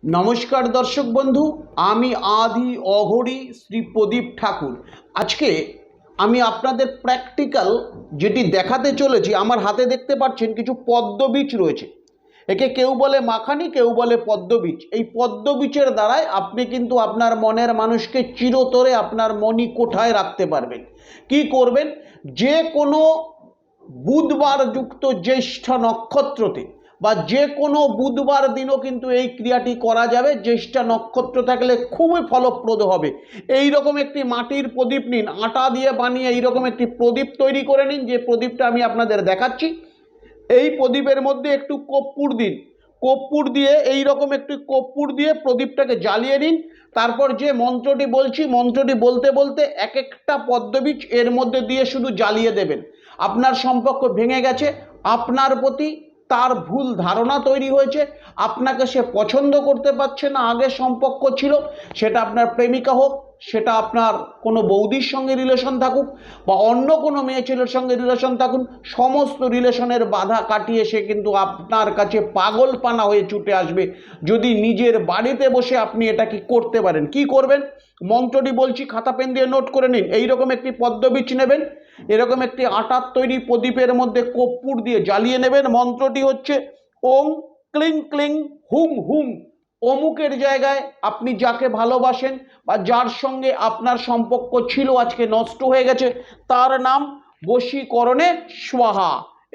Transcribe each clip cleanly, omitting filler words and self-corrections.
নমস্কার দর্শক বন্ধু, আমি আদি অঘরী শ্রী প্রদীপ ঠাকুর। আজকে আমি আপনাদের প্র্যাকটিক্যাল যেটি দেখাতে চলেছি, আমার হাতে দেখতে পাচ্ছেন কিছু পদ্ম বীজ রয়েছে। একে কেউ বলে মাখানি, কেউ বলে পদ্ম বীজ। এই পদ্ম বীজের দ্বারাই আপনি কিন্তু আপনার মনের মানুষকে চিরতরে আপনার মনি কোঠায় রাখতে পারবেন। কি করবেন? যে কোনো বুধবার যুক্ত জ্যৈষ্ঠ নক্ষত্রতে বা যে কোনো বুধবার দিনও কিন্তু এই ক্রিয়াটি করা যাবে। জ্যৈষ্ঠ নক্ষত্র থাকলে খুবই ফলপ্রদ হবে। এই রকম একটি মাটির প্রদীপ নিন, আটা দিয়ে বানিয়ে এইরকম একটি প্রদীপ তৈরি করে নিন, যে প্রদীপটা আমি আপনাদের দেখাচ্ছি। এই প্রদীপের মধ্যে একটু কর্পূর দিন, কর্পূর দিয়ে এইরকম একটু কর্পূর দিয়ে প্রদীপটাকে জ্বালিয়ে নিন। তারপর যে মন্ত্রটি বলছি, মন্ত্রটি বলতে বলতে এক একটা পদ্মবীজ এর মধ্যে দিয়ে শুধু জ্বালিয়ে দেবেন। আপনার সম্পর্ক ভেঙে গেছে, আপনার প্রতি তার ভুল ধারণা তৈরি হয়েছে, আপনাকে সে পছন্দ করতে পারছে না, আগে সম্পর্ক ছিল, সেটা আপনার প্রেমিকা হোক, সেটা আপনার কোনো বৌদির সঙ্গে রিলেশন থাকুক বা অন্য কোনো মেয়ে ছেলের সঙ্গে রিলেশন থাকুন, সমস্ত রিলেশনের বাধা কাটিয়ে সে কিন্তু আপনার কাছে পাগলপানা হয়ে ছুটে আসবে যদি নিজের বাড়িতে বসে আপনি এটা কি করতে পারেন। কি করবেন? মন্ত্রটি বলছি, খাতা পেন দিয়ে নোট করে নিন। এইরকম একটি পদ্মবীজ নেবেন, এরকম একটি আটার তৈরি প্রদীপের মধ্যে কর্পূর দিয়ে জ্বালিয়ে নেবেন। মন্ত্রটি হচ্ছে ওম ক্লিং ক্লিং হুম হুম। অমুকের জায়গায় আপনি যাকে ভালোবাসেন বা যার সঙ্গে আপনার সম্পর্ক ছিল, আজকে নষ্ট হয়ে গেছে, তার নাম বশীকরণে স্বাহা।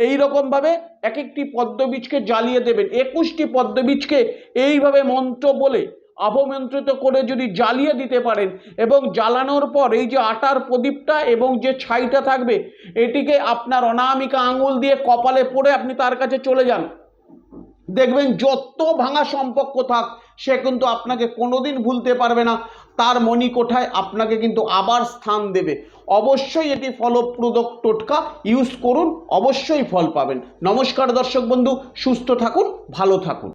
এইরকমভাবে এক একটি পদ্মবীজকে জ্বালিয়ে দেবেন। 21টি পদ্মবীজকে এইভাবে মন্ত্র বলে অবমন্ত্রিত করে যদি জ্বালিয়ে দিতে পারেন এবং জ্বালানোর পর এই যে আটার প্রদীপটা এবং যে ছাইটা থাকবে, এটিকে আপনার অনামিকা আঙুল দিয়ে কপালে পড়ে আপনি তার কাছে চলে যান। দেখবেন যত ভাঙা সম্পর্ক থাক, সে কিন্তু আপনাকে কোনোদিন ভুলতে পারবে না, তার মণিকোঠায় আপনাকে কিন্তু আবার স্থান দেবে। অবশ্যই এটি ফলপ্রদ টোটকা, ইউজ করুন, অবশ্যই ফল পাবেন। নমস্কার দর্শক বন্ধু, সুস্থ থাকুন, ভালো থাকুন।